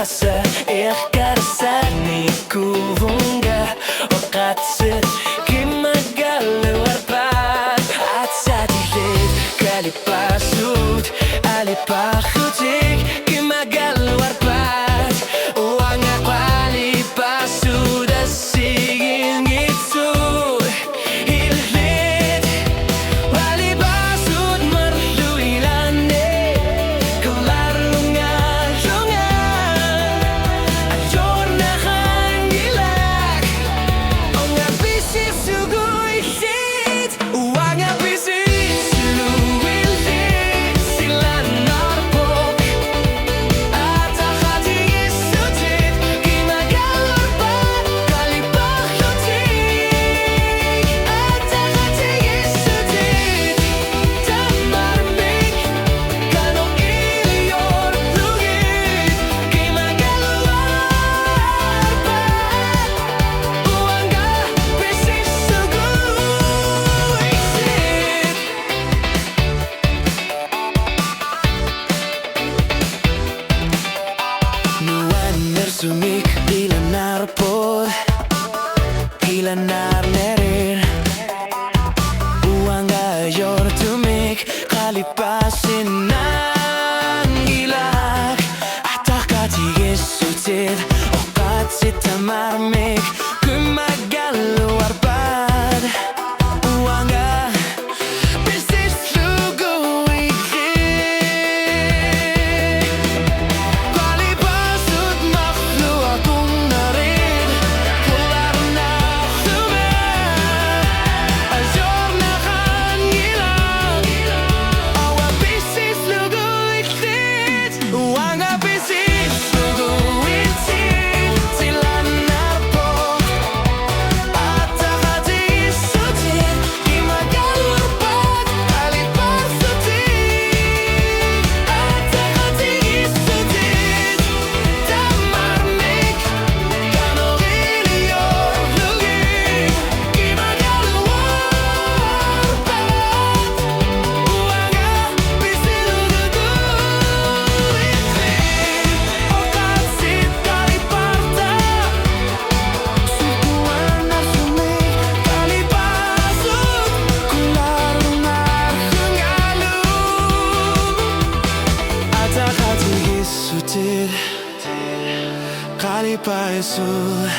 passa Iqarsani kuvunga Oqatsit Kimagalu arbat Atsatilit Kalipasut Alipahutik Kimagalu arbat Uanga kalipasut Asigin gitu Illit Walipasut merluilane Kelarungan-lungan Ajornahan gilak Onga Pisillugu Illit Uanga Pisillugu Illit Silan narpok Atahati isutit Kimagalorpat Kalipahlutik Atahati isutit Tamarmik Kano ilior lugit Kimagaluarpat Uanga Pisillugu Illit Nuan nersumik ilanar pod Ilanar nerir Uanga yortumik Kalipasin nangilak Atah katigesutit Oqatsit tamarmik Kumagaluarpad Uanga Pisillugu Illit Kalipasut maklu akong narin Kularna suman Ajornahan gilang Awa Pisillugu Illit Uanga Pisillugu Illit Silan narpok Atahati isutit Kimagalorpat Kalipahlutik Atahati isutit Tamarmik Kano ilior lugit Kimagaluarpat Uanga Pisillugu Illit Oqatsit kaliparta Sukuan narsumik Kalipasut Kularungar hungalu Atahati isutit Kalipasut